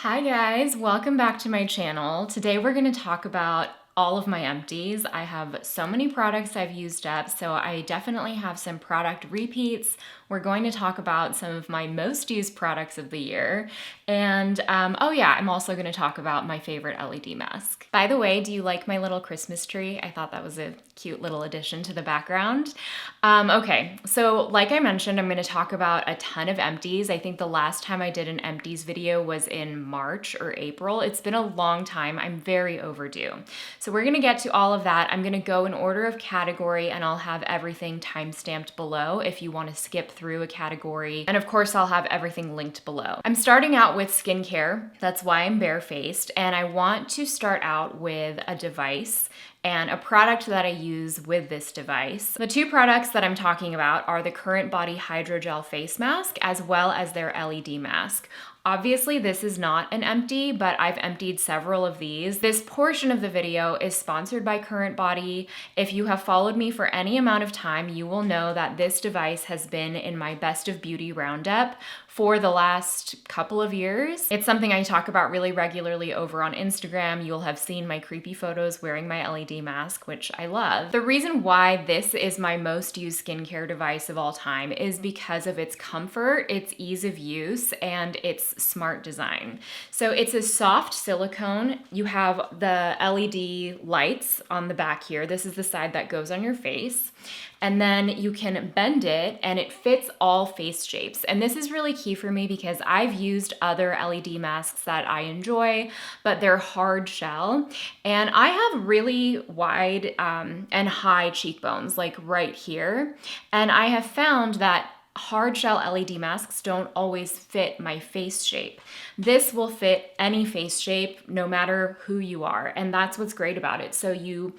Hi guys, welcome back to my channel. Today we're going to talk about all of my empties. I have so many products I've used up, so I definitely have some product repeats. We're going to talk about some of my most used products of the year. And oh yeah, I'm also going to talk about my favorite LED mask. By the way, do you like my little Christmas tree? I thought that was a cute little addition to the background. Okay, so like I mentioned, I'm going to talk about a ton of empties. I think the last time I did an empties video was in March or April. It's been a long time. I'm very overdue. So we're going to get to all of that. I'm going to go in order of category and I'll have everything timestamped below if you want to skip through a category. And of course, I'll have everything linked below. I'm starting out with skincare. That's why I'm barefaced. And I want to start out with a device and a product that I use with this device. The two products that I'm talking about are the CURRENTBODY Hydrogel Face Mask as well as their LED mask. Obviously, this is not an empty, but I've emptied several of these. This portion of the video is sponsored by CURRENTBODY. If you have followed me for any amount of time, you will know that this device has been in my Best of Beauty roundup for the last couple of years. It's something I talk about really regularly over on Instagram. You'll have seen my creepy photos wearing my LED mask, which I love. The reason why this is my most used skincare device of all time is because of its comfort, its ease of use, and its smart design. So it's a soft silicone. You have the LED lights on the back here. This is the side that goes on your face. And then you can bend it and it fits all face shapes. And this is really key for me because I've used other LED masks that I enjoy, but they're hard shell. And I have really wide and high cheekbones, like right here. And I have found that hard shell LED masks don't always fit my face shape. This will fit any face shape, no matter who you are. And that's what's great about it. So you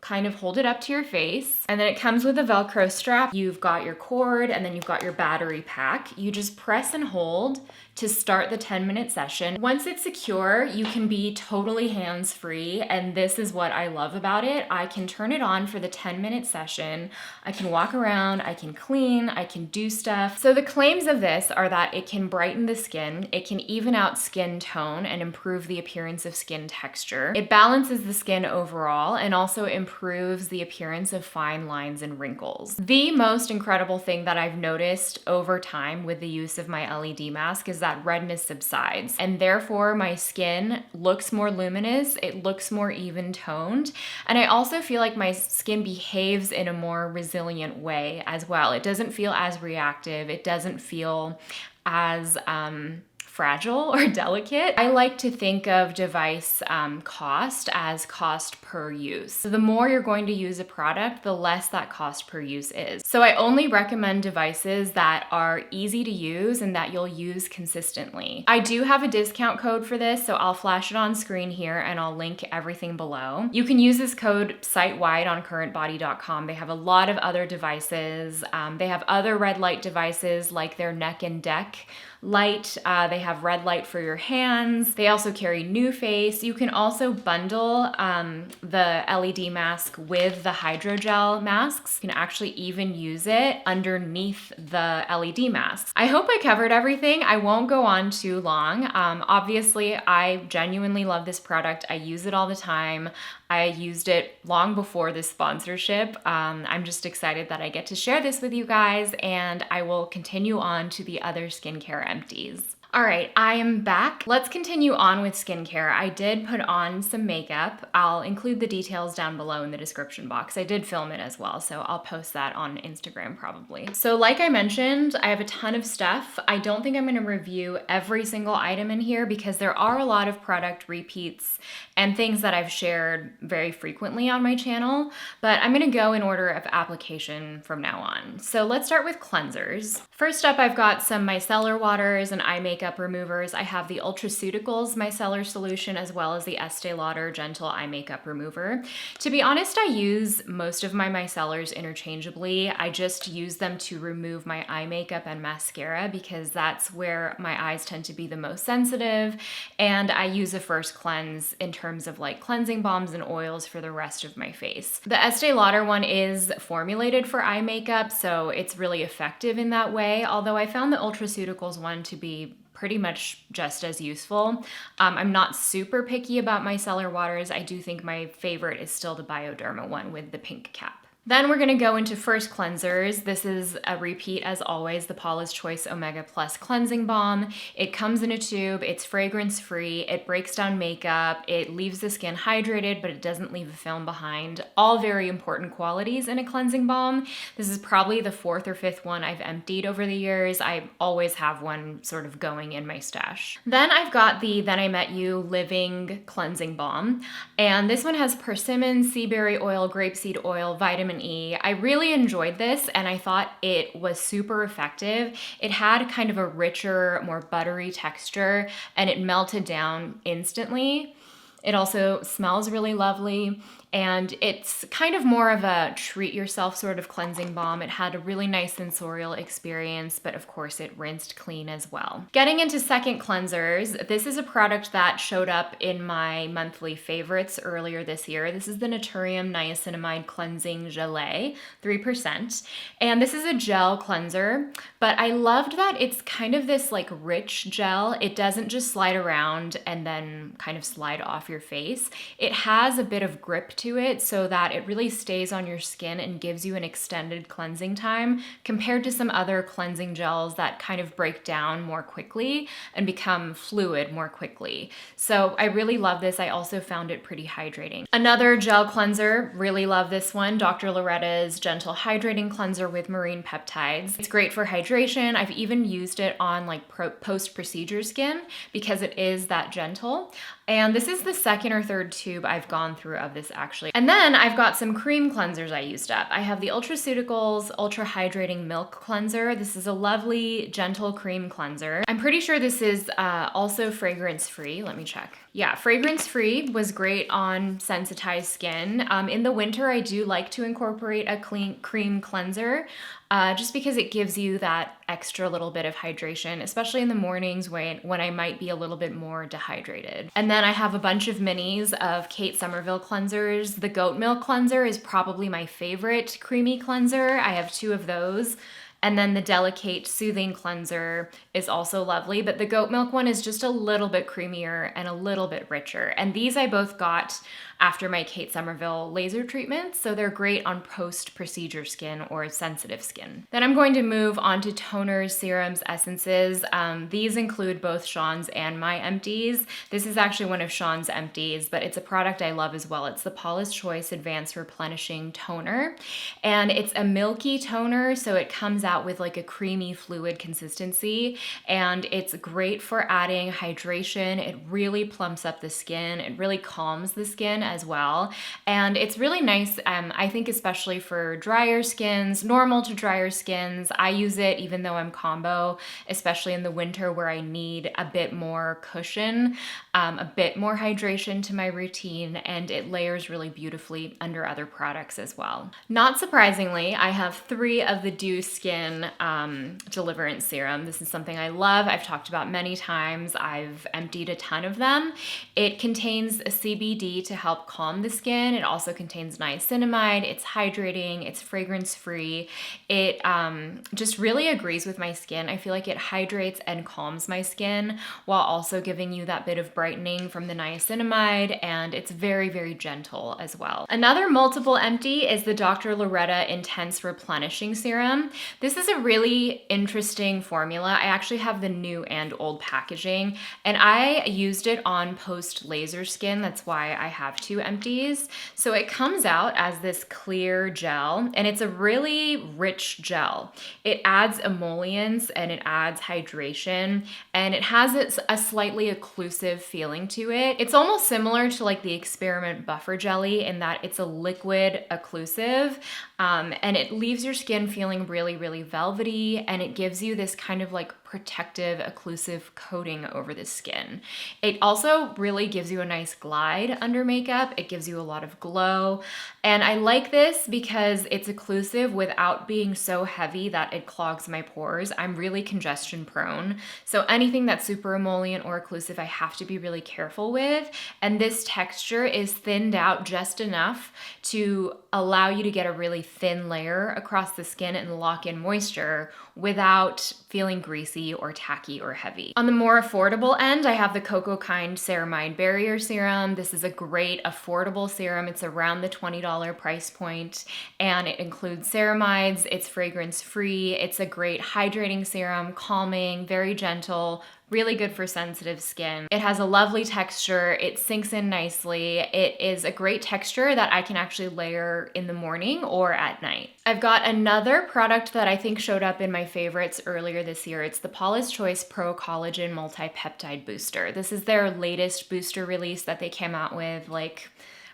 kind of hold it up to your face, and then it comes with a Velcro strap. You've got your cord, and then you've got your battery pack. You just press and hold to start the 10-minute session. Once it's secure, you can be totally hands-free, and this is what I love about it. I can turn it on for the 10-minute session. I can walk around, I can clean, I can do stuff. So the claims of this are that it can brighten the skin, it can even out skin tone and improve the appearance of skin texture. It balances the skin overall and also improves the appearance of fine lines and wrinkles. The most incredible thing that I've noticed over time with the use of my LED mask is that redness subsides, and therefore my skin looks more luminous, it looks more even toned, and I also feel like my skin behaves in a more resilient way as well. It doesn't feel as reactive, it doesn't feel as fragile or delicate. I like to think of device cost as cost per use. So the more you're going to use a product, the less that cost per use is. So I only recommend devices that are easy to use and that you'll use consistently. I do have a discount code for this, so I'll flash it on screen here and I'll link everything below. You can use this code site-wide on currentbody.com. They have a lot of other devices. They have other red light devices like their neck and deck light. They have red light for your hands. They also carry NuFace. You can also bundle the LED mask with the hydrogel masks. You can actually even use it underneath the LED masks. I hope I covered everything. I won't go on too long. Obviously, I genuinely love this product. I use it all the time. I used it long before this sponsorship. I'm just excited that I get to share this with you guys, and I will continue on to the other skincare empties. All right, I am back. Let's continue on with skincare. I did put on some makeup. I'll include the details down below in the description box. I did film it as well, so I'll post that on Instagram probably. So like I mentioned, I have a ton of stuff. I don't think I'm gonna review every single item in here because there are a lot of product repeats and things that I've shared very frequently on my channel, but I'm gonna go in order of application from now on. So let's start with cleansers. First up, I've got some micellar waters and eye makeup removers. I have the Ultraceuticals micellar solution as well as the Estee Lauder Gentle Eye Makeup Remover. To be honest, I use most of my micellars interchangeably. I just use them to remove my eye makeup and mascara because that's where my eyes tend to be the most sensitive, and I use a first cleanse in terms of like cleansing balms and oils for the rest of my face. The Estee Lauder one is formulated for eye makeup, so it's really effective in that way, although I found the Ultraceuticals one to be pretty much just as useful. I'm not super picky about micellar waters. I do think my favorite is still the Bioderma one with the pink cap. Then we're gonna go into first cleansers. This is a repeat as always, the Paula's Choice Omega Plus Cleansing Balm. It comes in a tube, it's fragrance free, it breaks down makeup, it leaves the skin hydrated, but it doesn't leave a film behind. All very important qualities in a cleansing balm. This is probably the 4th or 5th one I've emptied over the years. I always have one sort of going in my stash. Then I've got the Then I Met You Living Cleansing Balm. And this one has persimmon, sea berry oil, grapeseed oil, vitamin E. I really enjoyed this and I thought it was super effective. It had kind of a richer, more buttery texture and it melted down instantly. It also smells really lovely and it's kind of more of a treat yourself sort of cleansing balm. It had a really nice sensorial experience, but of course it rinsed clean as well. Getting into second cleansers, this is a product that showed up in my monthly favorites earlier this year. This is the Naturium Niacinamide Cleansing Gelée, 3%. And this is a gel cleanser, but I loved that it's kind of this like rich gel. It doesn't just slide around and then kind of slide off your face. It has a bit of grip to it so that it really stays on your skin and gives you an extended cleansing time compared to some other cleansing gels that kind of break down more quickly and become fluid more quickly. So I really love this. I also found it pretty hydrating. Another gel cleanser, really love this one, Dr. Loretta's Gentle Hydrating Cleanser with Marine Peptides. It's great for hydration. I've even used it on like post-procedure skin because it is that gentle. And this is the 2nd or 3rd tube I've gone through of this actually. And then I've got some cream cleansers I used up. I have the Ultraceuticals Ultra Hydrating Milk Cleanser. This is a lovely, gentle cream cleanser. I'm pretty sure this is also fragrance free. Let me check. Yeah, fragrance free, was great on sensitized skin. In the winter, I do like to incorporate a clean cream cleanser just because it gives you that extra little bit of hydration, especially in the mornings when I might be a little bit more dehydrated. And then I have a bunch of minis of Kate Somerville cleansers. The Goat Milk Cleanser is probably my favorite creamy cleanser. I have 2 of those. And then the Delicate Soothing Cleanser is also lovely, but the goat milk one is just a little bit creamier and a little bit richer. And these I both got after my Kate Somerville laser treatment, so they're great on post-procedure skin or sensitive skin. Then I'm going to move on to toners, serums, essences. These include both Sean's and my Empties. This is actually one of Sean's Empties, but it's a product I love as well. It's the Paula's Choice Advanced Replenishing Toner, and it's a milky toner, so it comes out with like a creamy fluid consistency, and it's great for adding hydration. It really plumps up the skin. It really calms the skin as well. And it's really nice, I think, especially for drier skins, normal to drier skins. I use it even though I'm combo, especially in the winter where I need a bit more cushion, a bit more hydration to my routine, and it layers really beautifully under other products as well. Not surprisingly, I have 3 of the Dew Skin Deliverance Serum. This is something I love. I've talked about many times. I've emptied a ton of them. It contains a CBD to help calm the skin. It also contains niacinamide. It's hydrating. It's fragrance free. It just really agrees with my skin. I feel like it hydrates and calms my skin while also giving you that bit of brightening from the niacinamide, and it's very, very gentle as well. Another multiple empty is the Dr. Loretta Intense Replenishing Serum. This is a really interesting formula. I actually have the new and old packaging, and I used it on post-laser skin. That's why I have 2 empties. So it comes out as this clear gel, and it's a really rich gel. It adds emollients and it adds hydration, and it has a slightly occlusive feeling to it. It's almost similar to like the Experiment Buffer Jelly in that it's a liquid occlusive, and it leaves your skin feeling really, really velvety, and it gives you this kind of like protective occlusive coating over the skin. It also really gives you a nice glide under makeup. It gives you a lot of glow, and I like this because it's occlusive without being so heavy that it clogs my pores. I'm really congestion prone, so anything that's super emollient or occlusive I have to be really careful with, and this texture is thinned out just enough to allow you to get a really thin layer across the skin and lock in moisture without feeling greasy fuzzy or tacky or heavy. On the more affordable end, I have the Cocoa Kind Ceramide Barrier Serum. This is a great affordable serum. It's around the $20 price point, and it includes ceramides. It's fragrance free. It's a great hydrating serum, calming, very gentle, really good for sensitive skin. It has a lovely texture. It sinks in nicely. It is a great texture that I can actually layer in the morning or at night. I've got another product that I think showed up in my favorites earlier this year. It's the Paula's Choice Pro Collagen Multi-Peptide Booster. This is their latest booster release that they came out with like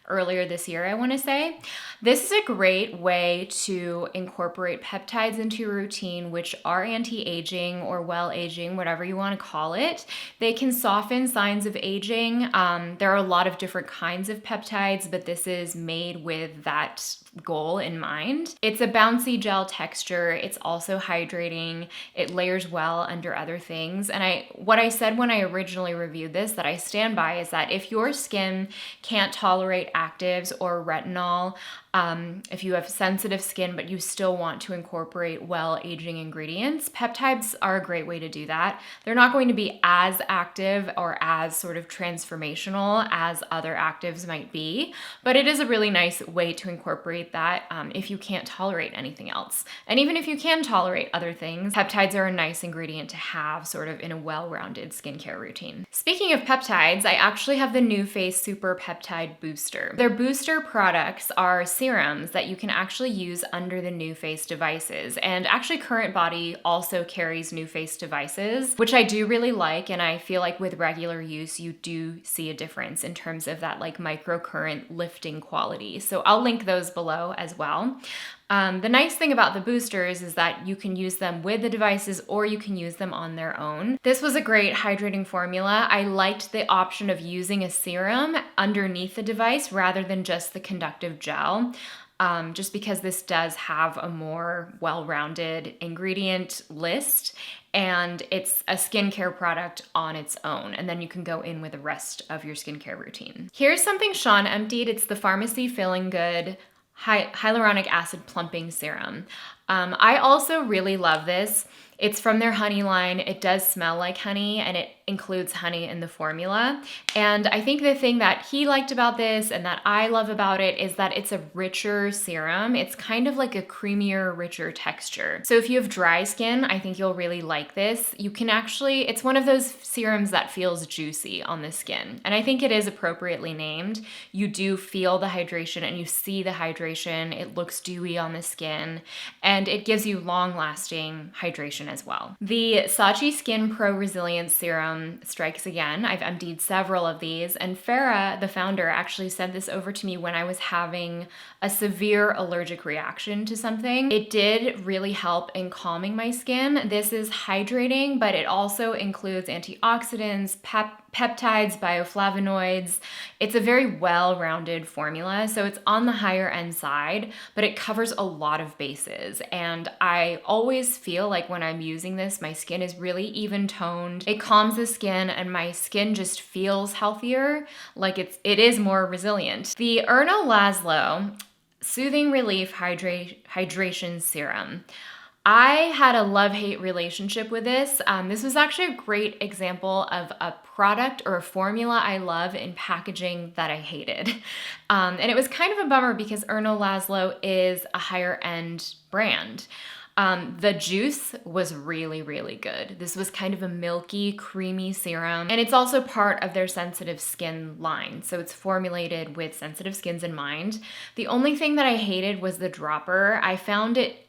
earlier this year, I want to say. This is a great way to incorporate peptides into your routine, which are anti-aging or well-aging, whatever you want to call it. They can soften signs of aging. There are a lot of different kinds of peptides, but this is made with that goal in mind. It's a bouncy gel texture. It's also hydrating. It layers well under other things. And what I said when I originally reviewed this that I stand by is that if your skin can't tolerate actives or retinol, if you have sensitive skin but you still want to incorporate well-aging ingredients, peptides are a great way to do that. They're not going to be as active or as sort of transformational as other actives might be, but it is a really nice way to incorporate that if you can't tolerate anything else. And even if you can tolerate other things, peptides are a nice ingredient to have sort of in a well-rounded skincare routine. Speaking of peptides, I actually have the New Face Super Peptide Booster. Their booster products are serums that you can actually use under the New Face devices. And actually CURRENTBODY also carries New Face devices, which I do really like. And I feel like with regular use, you do see a difference in terms of that like microcurrent lifting quality. So I'll link those below as well. The nice thing about the boosters is that you can use them with the devices or you can use them on their own. This was a great hydrating formula. I liked the option of using a serum underneath the device rather than just the conductive gel. Just because this does have a more well-rounded ingredient list and it's a skincare product on its own, and then you can go in with the rest of your skincare routine. Here's something Sean emptied. It's the Pharmacy Feeling Good Hyaluronic Acid Plumping Serum. I also really love this. It's from their honey line. It does smell like honey and it includes honey in the formula. And I think the thing that he liked about this and that I love about it is that it's a richer serum. It's kind of like a creamier, richer texture. So if you have dry skin, I think you'll really like this. You can actually, it's one of those serums that feels juicy on the skin. And I think it is appropriately named. You do feel the hydration and you see the hydration. It looks dewy on the skin and it gives you long-lasting hydration as well. The Saatchi Skin Pro Resilience Serum strikes again. I've emptied several of these, and Farah, the founder, actually sent this over to me when I was having a severe allergic reaction to something. It did really help in calming my skin. This is hydrating, but it also includes antioxidants, peptides, bioflavonoids. It's a very well-rounded formula, so it's on the higher end side, but it covers a lot of bases. And I always feel like when I'm using this, my skin is really even toned. It calms the skin and my skin just feels healthier, like it is more resilient. The Erno Laszlo Soothing Relief Hydration Serum. I had a love-hate relationship with this. This was actually a great example of a product or a formula I love in packaging that I hated. And it was kind of a bummer because Erno Laszlo is a higher end brand. The juice was really, really good. This was kind of a milky, creamy serum, and it's also part of their sensitive skin line. So it's formulated with sensitive skins in mind. The only thing that I hated was the dropper. I found it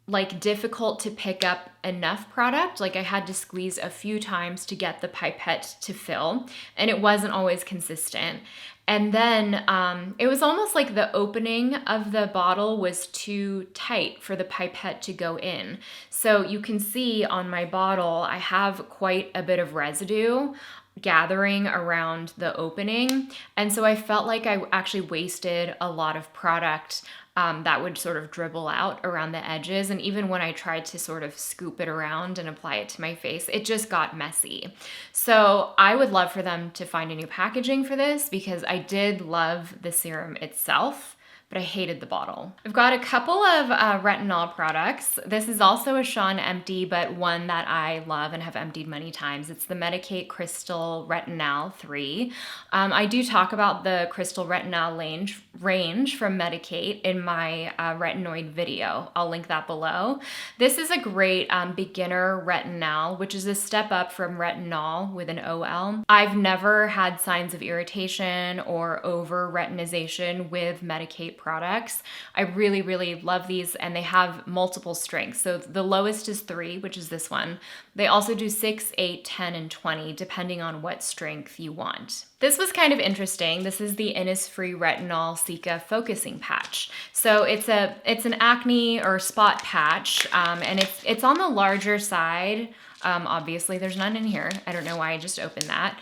like difficult to pick up enough product. Like I had to squeeze a few times to get the pipette to fill, and it wasn't always consistent. And then it was almost like the opening of the bottle was too tight for the pipette to go in. So you can see on my bottle, I have quite a bit of residue gathering around the opening. And so I felt like I actually wasted a lot of product that would sort of dribble out around the edges. And even when I tried to sort of scoop it around and apply it to my face, it just got messy. So I would love for them to find a new packaging for this because I did love the serum itself, but I hated the bottle. I've got a couple of retinol products. This is also a Sean empty, but one that I love and have emptied many times. It's the Medicate Crystal Retinol 3. I do talk about the Crystal Retinol range from Medicate in my retinoid video. I'll link that below. This is a great beginner retinol, which is a step up from retinol with an OL. I've never had signs of irritation or over retinization with Medicate products. I really, really love these, and they have multiple strengths. So the lowest is 3, which is this one. They also do 6, 8, 10, and 20, depending on what strength you want. This was kind of interesting. This is the Innisfree Retinol Cica Focusing Patch. So it's an acne or spot patch, and it's on the larger side. Obviously there's none in here. I don't know why I just opened that.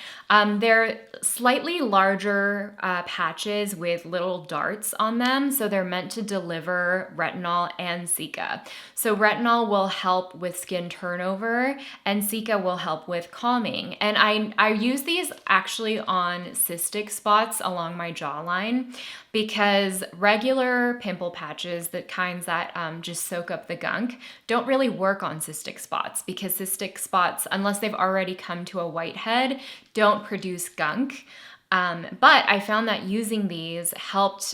They're slightly larger patches with little darts on them. So they're meant to deliver retinol and Cica. So retinol will help with skin turnover and Cica will help with calming. And I use these actually on cystic spots along my jawline, because regular pimple patches, the kinds that just soak up the gunk, don't really work on cystic spots, because cystic spots, unless they've already come to a whitehead, don't produce gunk. But I found that using these helped,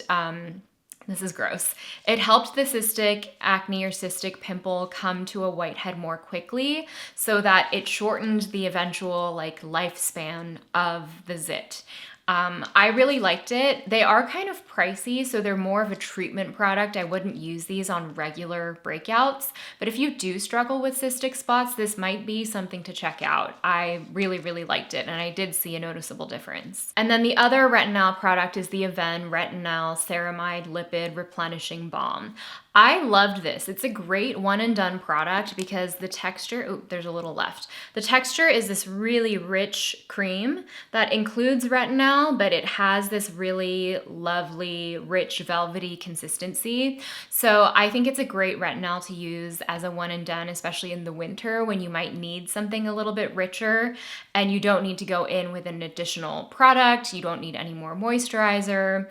this is gross, it helped the cystic acne or cystic pimple come to a whitehead more quickly, so that it shortened the eventual lifespan of the zit. I really liked it. They are kind of pricey, so they're more of a treatment product. I wouldn't use these on regular breakouts, but if you do struggle with cystic spots, this might be something to check out. I really, really liked it, and I did see a noticeable difference. And then the other retinol product is the Aven Retinol Ceramide Lipid Replenishing Balm. I loved this. It's a great one and done product because the texture, oh, there's a little left. The texture is this really rich cream that includes retinol, but it has this really lovely, rich, velvety consistency. So I think it's a great retinol to use as a one and done, especially in the winter when you might need something a little bit richer and you don't need to go in with an additional product. You don't need any more moisturizer.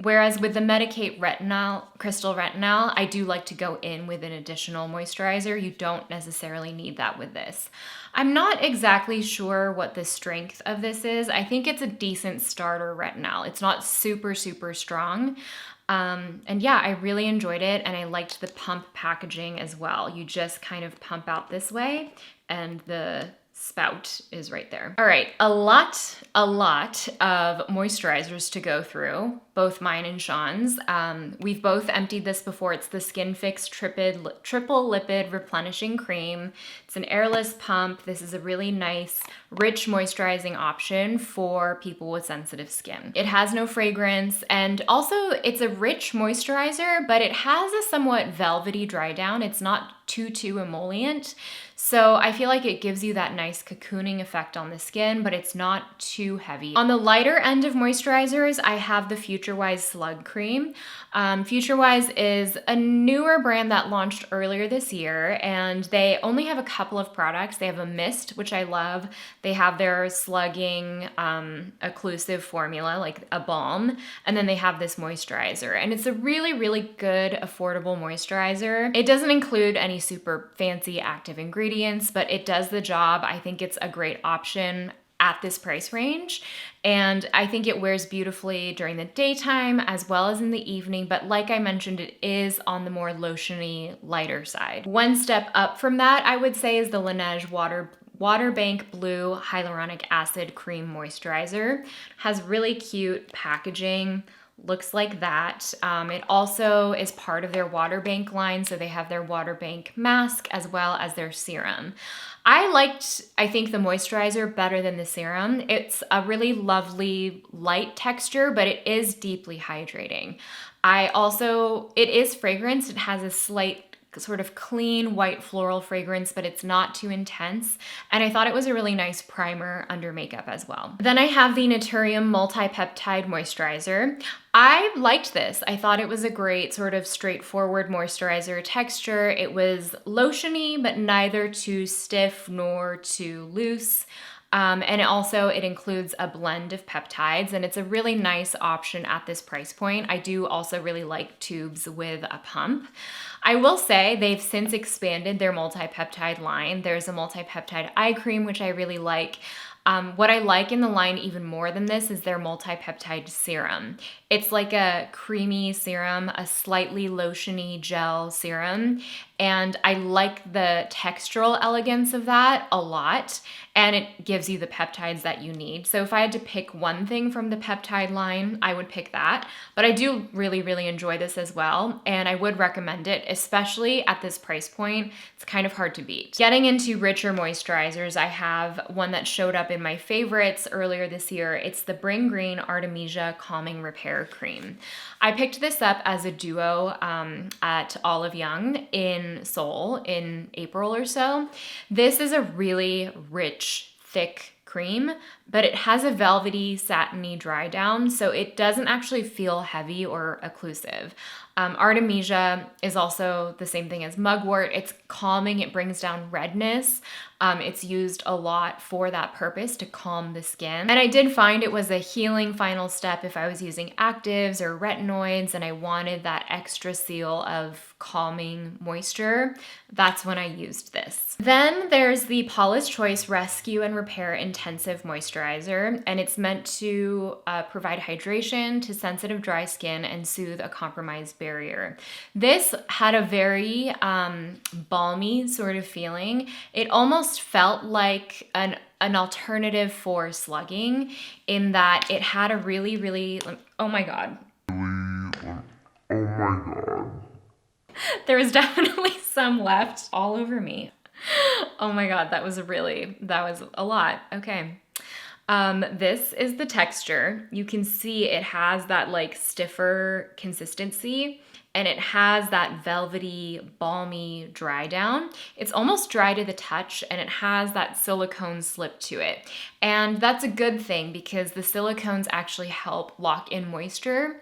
Whereas with the Medicate Retinol, Crystal Retinol, I do like to go in with an additional moisturizer. You don't necessarily need that with this. I'm not exactly sure what the strength of this is. I think it's a decent starter retinol. It's not super, super strong. And yeah, I really enjoyed it, and I liked the pump packaging as well. You just kind of pump out this way, and the spout is right there. All right, a lot of moisturizers to go through, both mine and Sean's. We've both emptied this before. It's the Skin Fix Triple Lipid Replenishing Cream. It's an airless pump. This is a really nice, rich moisturizing option for people with sensitive skin. It has no fragrance, and also it's a rich moisturizer, but it has a somewhat velvety dry down. It's not too emollient. So I feel like it gives you that nice cocooning effect on the skin, but it's not too heavy. On the lighter end of moisturizers, I have the FutureWise Slug Cream. FutureWise is a newer brand that launched earlier this year, and they only have a couple of products. They have a mist, which I love. They have their slugging occlusive formula, like a balm, and then they have this moisturizer. And it's a really, really good, affordable moisturizer. It doesn't include any super fancy active ingredients, but it does the job. I think it's a great option at this price range, and I think it wears beautifully during the daytime as well as in the evening, but like I mentioned, it is on the more lotiony, lighter side. One step up from that, I would say, is the Laneige Waterbank Blue Hyaluronic Acid Cream Moisturizer. It has really cute packaging. Looks like that. It also is part of their Waterbank line, so they have their Waterbank mask as well as their serum. I think, the moisturizer better than the serum. It's a really lovely light texture, but it is deeply hydrating. It is fragrance. It has a slight sort of clean white floral fragrance, but it's not too intense. And I thought it was a really nice primer under makeup as well. Then I have the Naturium Multi-Peptide Moisturizer. I liked this. I thought it was a great sort of straightforward moisturizer texture. It was lotiony, but neither too stiff nor too loose. And it includes a blend of peptides, and it's a really nice option at this price point. I do also really like tubes with a pump. I will say they've since expanded their multi-peptide line. There's a multi-peptide eye cream, which I really like. What I like in the line even more than this is their multi-peptide serum. It's like a creamy serum, a slightly lotiony gel serum, and I like the textural elegance of that a lot, and it gives you the peptides that you need. So if I had to pick one thing from the peptide line, I would pick that. But I do really, really enjoy this as well, and I would recommend it, especially at this price point. It's kind of hard to beat. Getting into richer moisturizers, I have one that showed up in my favorites earlier this year. It's the Bring Green Artemisia Calming Repair Cream. I picked this up as a duo at Olive Young in Seoul in April or so. This is a really rich, thick cream, but it has a velvety, satiny dry down, so it doesn't actually feel heavy or occlusive. Artemisia is also the same thing as mugwort. It's calming, it brings down redness. It's used a lot for that purpose, to calm the skin. And I did find it was a healing final step if I was using actives or retinoids and I wanted that extra seal of calming moisture. That's when I used this. Then there's the Paula's Choice Rescue and Repair Intensive Moisturizer, and it's meant to provide hydration to sensitive dry skin and soothe a compromised barrier. This had a very balmy sort of feeling. It almost felt like an alternative for slugging, in that it had a really, really, oh my God. There was definitely some left all over me. Oh my God, that was a lot. Okay. This is the texture. You can see it has that like stiffer consistency, and it has that velvety, balmy dry down. It's almost dry to the touch, and it has that silicone slip to it. And that's a good thing because the silicones actually help lock in moisture.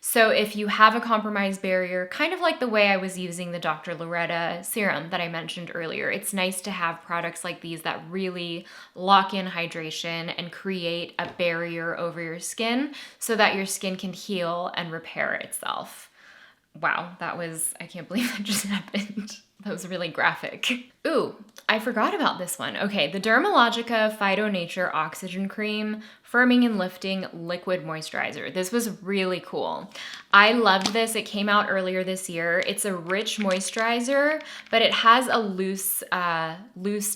So if you have a compromised barrier, kind of like the way I was using the Dr. Loretta serum that I mentioned earlier, it's nice to have products like these that really lock in hydration and create a barrier over your skin so that your skin can heal and repair itself. Wow, I can't believe that just happened. That was really graphic. Ooh, I forgot about this one. Okay, the Dermalogica Phyto Nature Oxygen Cream Firming and Lifting Liquid Moisturizer. This was really cool. I loved this. It came out earlier this year. It's a rich moisturizer, but it has a loose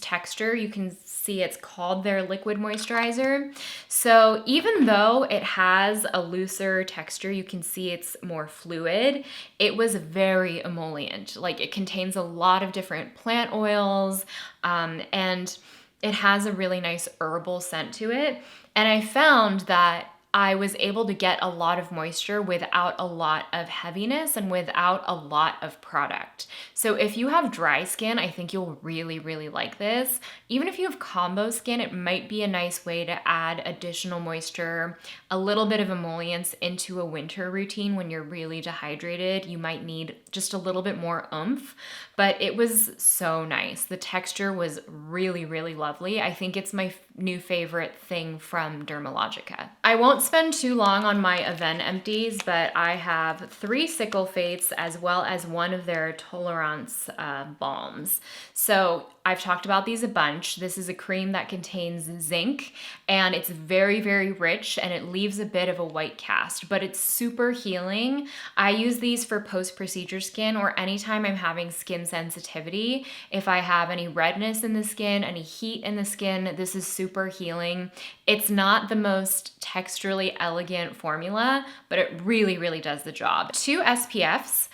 texture. You can see it's called their liquid moisturizer. So even though it has a looser texture, you can see it's more fluid. It was very emollient. Like, it contains a lot of different plant oils, and it has a really nice herbal scent to it. And I found that I was able to get a lot of moisture without a lot of heaviness and without a lot of product. So if you have dry skin, I think you'll really, really like this. Even if you have combo skin, it might be a nice way to add additional moisture, a little bit of emollients into a winter routine when you're really dehydrated. You might need just a little bit more oomph, but it was so nice. The texture was really, really lovely. I think it's my new favorite thing from Dermalogica. I won't spend too long on my Event Empties, but I have 3 Sickle Fates as well as one of their Tolerance balms. So I've talked about these a bunch. This is a cream that contains zinc, and it's very, very rich, and it leaves a bit of a white cast, but it's super healing. I use these for post-procedure skin or anytime I'm having skin sensitivity. If I have any redness in the skin, any heat in the skin, this is super healing. It's not the most texturally elegant formula, but it really, really does the job. 2 SPFs.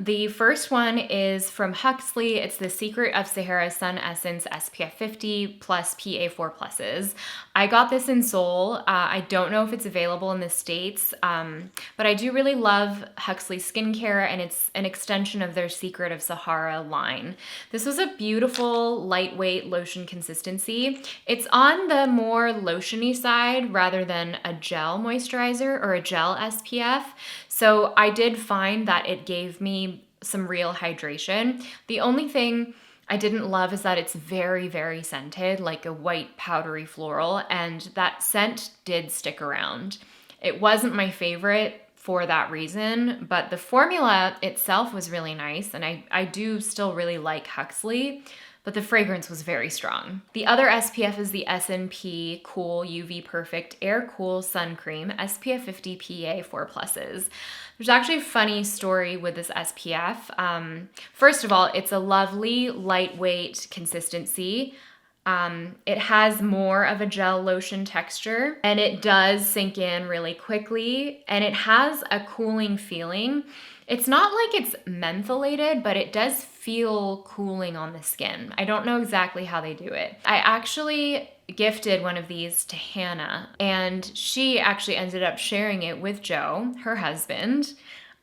The first one is from Huxley. It's the Secret of Sahara Sun Essence SPF 50 plus PA4 pluses. I got this in Seoul. I don't know if it's available in the States, but I do really love Huxley skincare, and it's an extension of their Secret of Sahara line. This was a beautiful, lightweight lotion consistency. It's on the more lotiony side rather than a gel moisturizer or a gel SPF. So I did find that it gave me some real hydration. The only thing I didn't love is that it's very, very scented, like a white powdery floral, and that scent did stick around. It wasn't my favorite for that reason, but the formula itself was really nice, and I do still really like Huxley, but the fragrance was very strong. The other SPF is the S&P Cool UV Perfect Air Cool Sun Cream SPF 50 PA 4+. There's actually a funny story with this SPF. First of all, it's a lovely lightweight consistency. It has more of a gel lotion texture, and it does sink in really quickly, and it has a cooling feeling. It's not like it's mentholated, but it does feel cooling on the skin. I don't know exactly how they do it. I actually gifted one of these to Hannah, and she actually ended up sharing it with Joe, her husband.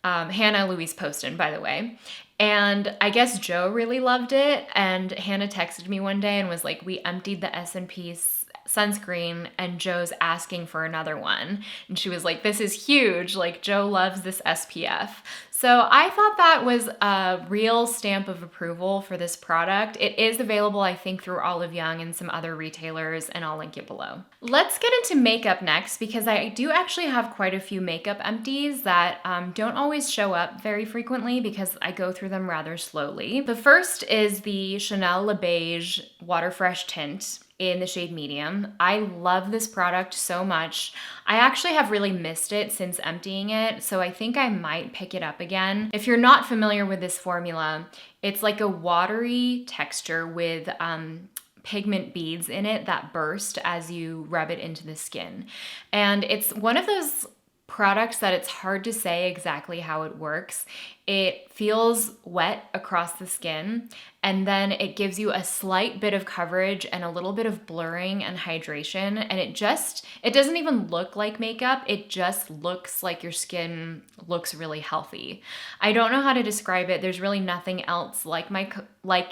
Hannah Louise Poston, by the way. And I guess Joe really loved it, and Hannah texted me one day and was like, we emptied the S&P sunscreen and Joe's asking for another one. And she was like, this is huge, like Joe loves this SPF. So I thought that was a real stamp of approval for this product. It is available, I think, through Olive Young and some other retailers, and I'll link it below. Let's get into makeup next, because I do actually have quite a few makeup empties that don't always show up very frequently because I go through them rather slowly. The first is the Chanel Le Beige Water Fresh Tint in the shade medium. I love this product so much. I actually have really missed it since emptying it, so I think I might pick it up again. If you're not familiar with this formula, it's like a watery texture with pigment beads in it that burst as you rub it into the skin. And it's one of those products that it's hard to say exactly how it works. It feels wet across the skin, and then it gives you a slight bit of coverage and a little bit of blurring and hydration, and it doesn't even look like makeup. It just looks like your skin looks really healthy. I don't know how to describe it. There's really nothing else like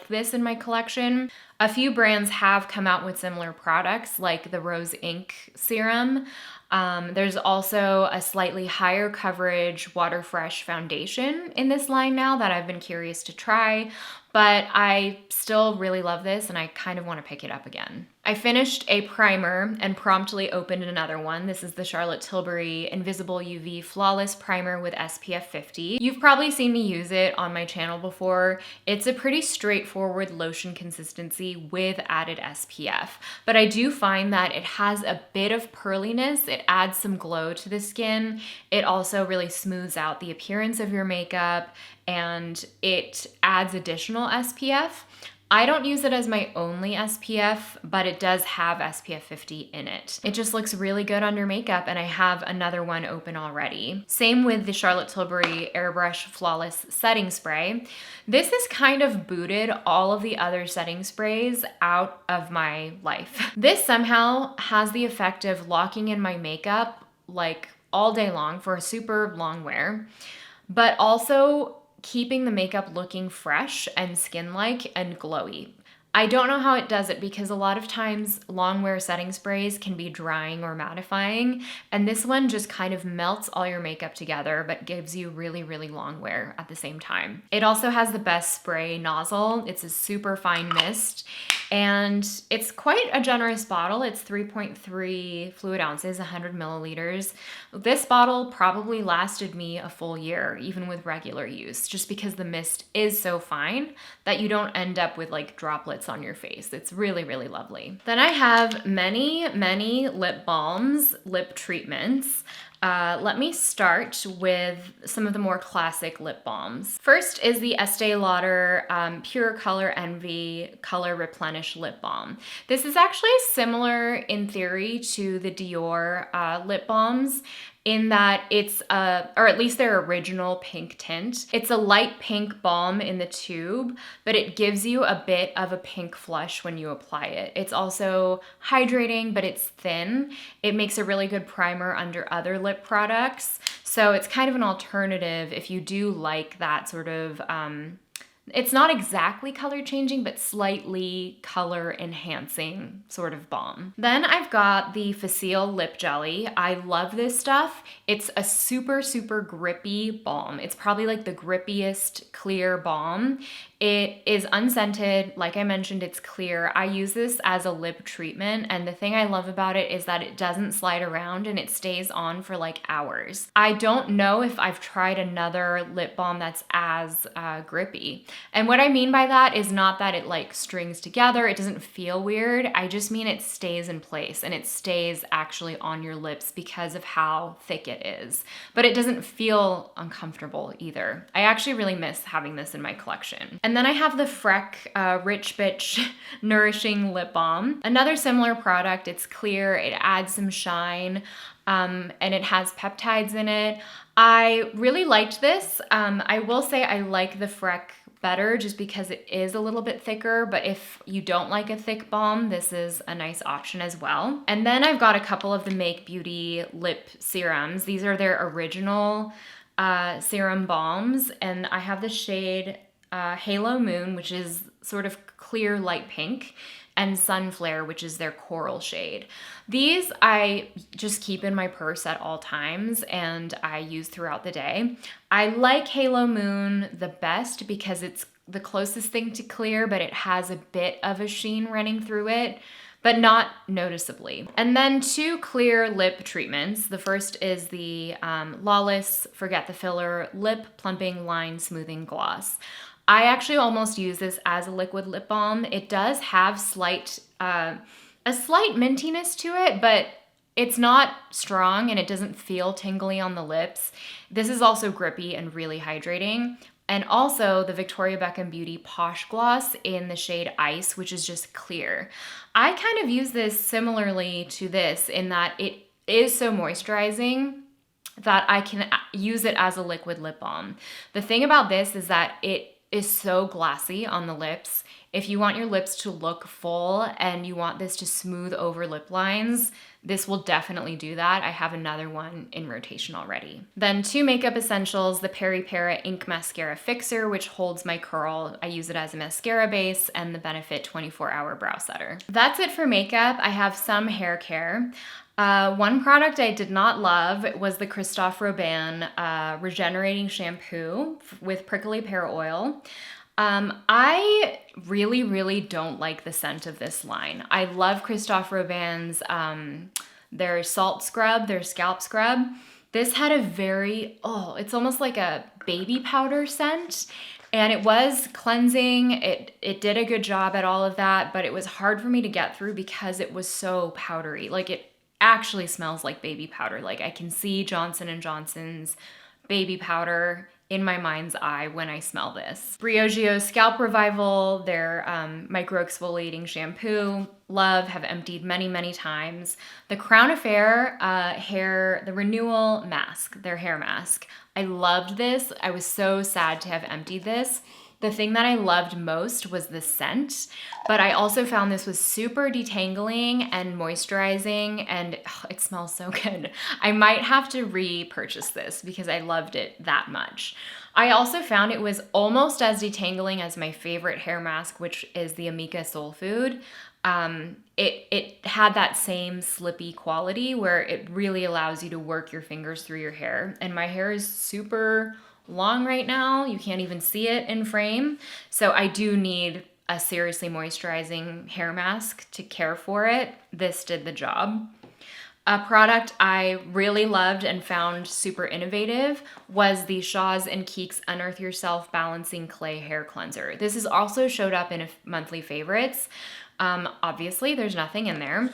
this in my collection. A few brands have come out with similar products, like the Rose Ink Serum. There's also a slightly higher coverage Water Fresh foundation in this line now that I've been curious to try, but I still really love this and I kind of want to pick it up again. I finished a primer and promptly opened another one. This is the Charlotte Tilbury Invisible UV Flawless Primer with SPF 50. You've probably seen me use it on my channel before. It's a pretty straightforward lotion consistency with added SPF, but I do find that it has a bit of pearliness. It adds some glow to the skin. It also really smooths out the appearance of your makeup, and it adds additional SPF. I don't use it as my only SPF, but it does have SPF 50 in it. It just looks really good under makeup, and I have another one open already. Same with the Charlotte Tilbury Airbrush Flawless Setting Spray. This has kind of booted all of the other setting sprays out of my life. This somehow has the effect of locking in my makeup like all day long for a super long wear, but also keeping the makeup looking fresh and skin-like and glowy. I don't know how it does it because a lot of times long wear setting sprays can be drying or mattifying, and this one just kind of melts all your makeup together but gives you really, really long wear at the same time. It also has the best spray nozzle. It's a super fine mist, and it's quite a generous bottle. It's 3.3 fluid ounces, 100 milliliters. This bottle probably lasted me a full year, even with regular use, just because the mist is so fine that you don't end up with like droplets on your face. It's really, really lovely. Then I have many, many lip balms, lip treatments. Let me start with some of the more classic lip balms. First is the Estee Lauder Pure Color Envy Color Replenish Lip Balm. This is actually similar in theory to the Dior lip balms, in that it's or at least their original pink tint. It's a light pink balm in the tube, but it gives you a bit of a pink flush when you apply it. It's also hydrating, but it's thin. It makes a really good primer under other lip products. So it's kind of an alternative if you do like that sort of It's not exactly color changing, but slightly color enhancing sort of balm. Then I've got the Facile Lip Jelly. I love this stuff. It's a super, super grippy balm. It's probably like the grippiest clear balm. It is unscented. Like I mentioned, it's clear. I use this as a lip treatment, and the thing I love about it is that it doesn't slide around and it stays on for like hours. I don't know if I've tried another lip balm that's as grippy. And what I mean by that is not that it like strings together, it doesn't feel weird. I just mean it stays in place and it stays actually on your lips because of how thick it is. But it doesn't feel uncomfortable either. I actually really miss having this in my collection. And then I have the Freck Rich Bitch Nourishing Lip Balm. Another similar product. It's clear, it adds some shine, and it has peptides in it. I really liked this. I will say I like the Freck better just because it is a little bit thicker, but if you don't like a thick balm, this is a nice option as well. And then I've got a couple of the Make Beauty lip serums. These are their original serum balms, and I have the shade Halo Moon, which is sort of clear light pink, and Sunflare, which is their coral shade. These I just keep in my purse at all times and I use throughout the day. I like Halo Moon the best because it's the closest thing to clear, but it has a bit of a sheen running through it, but not noticeably. And then two clear lip treatments. The first is the Lawless Forget the Filler Lip Plumping Line Smoothing Gloss. I actually almost use this as a liquid lip balm. It does have a slight mintiness to it, but it's not strong and it doesn't feel tingly on the lips. This is also grippy and really hydrating. And also the Victoria Beckham Beauty Posh Gloss in the shade Ice, which is just clear. I kind of use this similarly to this in that it is so moisturizing that I can use it as a liquid lip balm. The thing about this is that it is so glassy on the lips. If you want your lips to look full and you want this to smooth over lip lines, this will definitely do that. I have another one in rotation already. Then two makeup essentials, the Peri Para Ink Mascara Fixer, which holds my curl. I use it as a mascara base, and the Benefit 24-Hour Brow Setter. That's it for makeup. I have some hair care. One product I did not love was the Christophe Robin Regenerating Shampoo with Prickly Pear Oil. I really, really don't like the scent of this line. I love Christophe Robin's, their salt scrub, their scalp scrub. This had a very, it's almost like a baby powder scent. And it was cleansing. It did a good job at all of that, but it was hard for me to get through because it was so powdery. Like it actually smells like baby powder. Like I can see Johnson & Johnson's baby powder in my mind's eye when I smell this. Briogeo Scalp Revival, their micro exfoliating shampoo. Love, have emptied many, many times. The Crown Affair the renewal mask, their hair mask. I loved this. I was so sad to have emptied this. The thing that I loved most was the scent, but I also found this was super detangling and moisturizing, and it smells so good. I might have to repurchase this because I loved it that much. I also found it was almost as detangling as my favorite hair mask, which is the Amika Soul Food. It had that same slippy quality where it really allows you to work your fingers through your hair, and my hair is super long right now. You can't even see it in frame. So I do need a seriously moisturizing hair mask to care for it. This did the job. A product I really loved and found super innovative was the Shaw's and Keeks Unearth Yourself Balancing Clay Hair Cleanser. This has also showed up in monthly favorites. Obviously, there's nothing in there.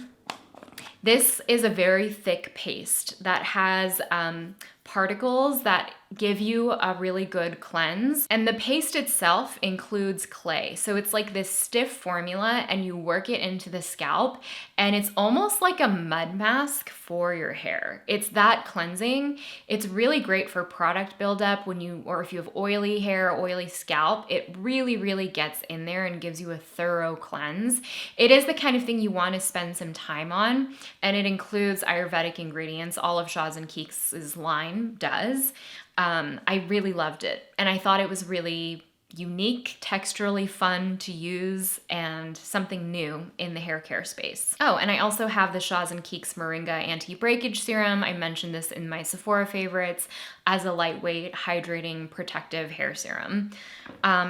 This is a very thick paste that has particles that give you a really good cleanse. And the paste itself includes clay. So it's like this stiff formula and you work it into the scalp and it's almost like a mud mask for your hair. It's that cleansing. It's really great for product buildup or if you have oily hair, oily scalp, it really, really gets in there and gives you a thorough cleanse. It is the kind of thing you want to spend some time on, and it includes Ayurvedic ingredients. All of Shaw's and Keeks' line does. I really loved it, and I thought it was really unique, texturally fun to use, and something new in the hair care space. Oh, and I also have the Shaz and Keeks Moringa Anti-Breakage Serum. I mentioned this in my Sephora favorites as a lightweight, hydrating, protective hair serum.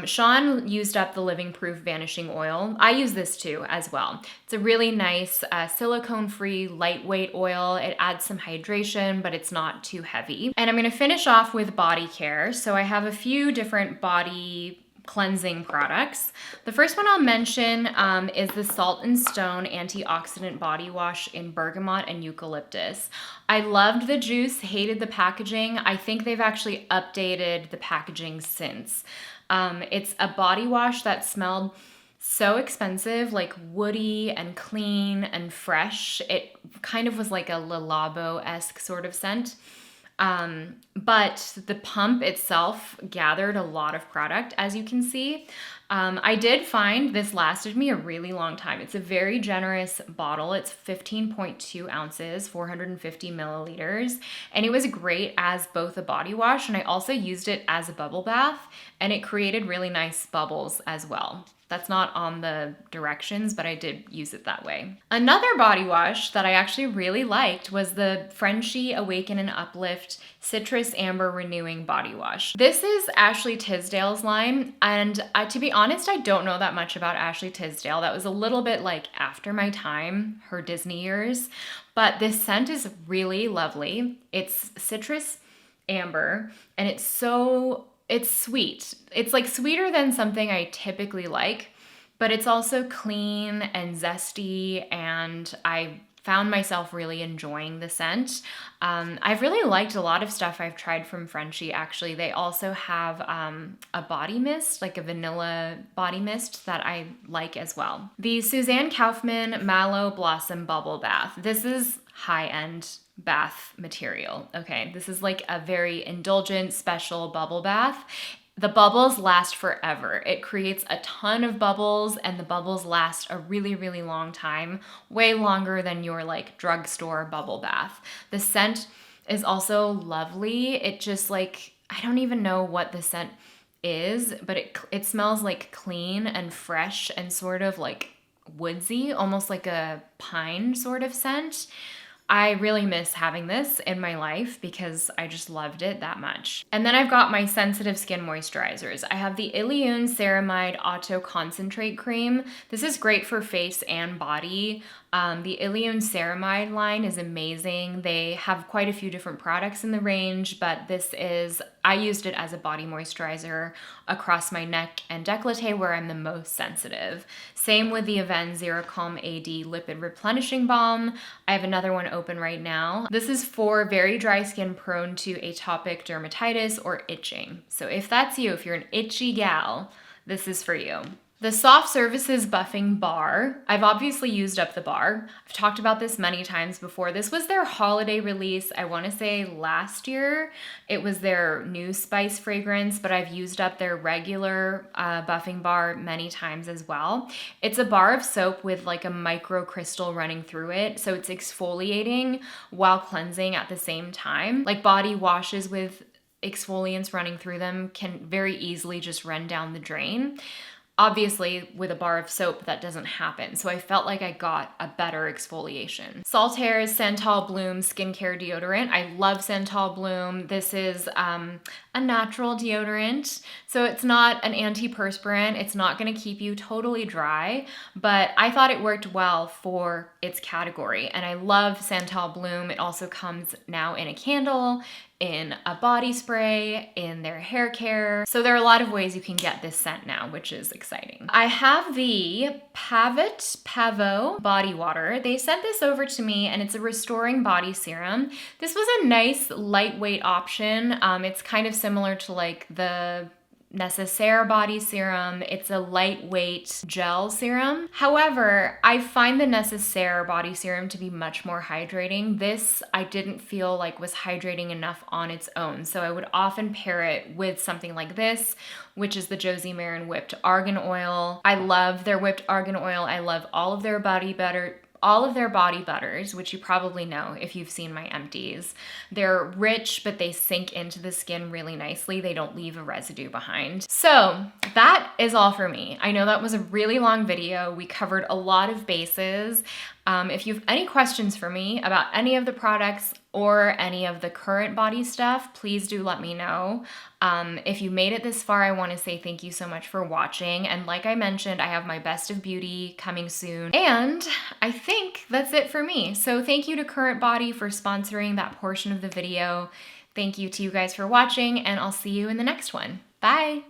Sean used up the Living Proof Vanishing Oil. I use this too as well. It's a really nice silicone-free, lightweight oil. It adds some hydration, but it's not too heavy. And I'm gonna finish off with body care. So I have a few different body cleansing products. The first one I'll mention is the Salt and Stone Antioxidant Body Wash in Bergamot and Eucalyptus. I loved the juice, hated the packaging. I think they've actually updated the packaging since. It's a body wash that smelled so expensive, like woody and clean and fresh. It kind of was like a Le Labo-esque sort of scent. But the pump itself gathered a lot of product, as you can see. I did find this lasted me a really long time. It's a very generous bottle. It's 15.2 ounces, 450 milliliters, and it was great as both a body wash, and I also used it as a bubble bath, and it created really nice bubbles as well. That's not on the directions, but I did use it that way. Another body wash that I actually really liked was the Frenchie Awaken and Uplift Citrus Amber Renewing Body Wash. This is Ashley Tisdale's line, and to be honest, I don't know that much about Ashley Tisdale. That was a little bit like after my time, her Disney years, but this scent is really lovely. It's citrus amber, and it's sweet. It's like sweeter than something I typically like, but it's also clean and zesty, and I found myself really enjoying the scent. I've really liked a lot of stuff I've tried from Frenchie, actually. They also have a body mist, like a vanilla body mist that I like as well. The Suzanne Kaufman Mallow Blossom Bubble Bath. This is high-end bath material, okay? This is like a very indulgent, special bubble bath. The bubbles last forever. It creates a ton of bubbles, and the bubbles last a really, really long time, way longer than your like drugstore bubble bath. The scent is also lovely. It just like, I don't even know what the scent is, but it smells like clean and fresh and sort of like woodsy, almost like a pine sort of scent. I really miss having this in my life because I just loved it that much. And then I've got my sensitive skin moisturizers. I have the Ilion Ceramide Auto Concentrate Cream. This is great for face and body. The Ilion Ceramide line is amazing. They have quite a few different products in the range, but I used it as a body moisturizer across my neck and décolleté where I'm the most sensitive. Same with the Avène Zerocalm AD Lipid Replenishing Balm. I have another one open right now. This is for very dry skin prone to atopic dermatitis or itching. So if that's you, if you're an itchy gal, this is for you. The Soft Services Buffing Bar. I've obviously used up the bar. I've talked about this many times before. This was their holiday release, I want to say last year. It was their new spice fragrance, but I've used up their regular buffing bar many times as well. It's a bar of soap with like a micro crystal running through it, so it's exfoliating while cleansing at the same time. Like body washes with exfoliants running through them can very easily just run down the drain. Obviously, with a bar of soap, that doesn't happen, so I felt like I got a better exfoliation. Saltaire's Santal Bloom Skincare Deodorant. I love Santal Bloom. This is a natural deodorant, so it's not an antiperspirant. It's not gonna keep you totally dry, but I thought it worked well for its category, and I love Santal Bloom. It also comes now in a candle, in a body spray, in their hair care. So there are a lot of ways you can get this scent now, which is exciting. I have the Pavo body water. They sent this over to me, and it's a restoring body serum. This was a nice lightweight option. It's kind of similar to like the Necessaire body serum. It's a lightweight gel serum. However, I find the Necessaire body serum to be much more hydrating. This I didn't feel like was hydrating enough on its own, so I would often pair it with something like this, which is the Josie Maran Whipped Argan Oil. I love their Whipped Argan Oil. I love all of their body butter all of their body butters, which you probably know if you've seen my empties. They're rich, but they sink into the skin really nicely. They don't leave a residue behind. So that is all for me. I know that was a really long video. We covered a lot of bases. If you have any questions for me about any of the products or any of the CURRENTBODY stuff, please do let me know. If you made it this far, I want to say thank you so much for watching. And like I mentioned, I have my Best of Beauty coming soon. And I think that's it for me. So thank you to CURRENTBODY for sponsoring that portion of the video. Thank you to you guys for watching, and I'll see you in the next one. Bye!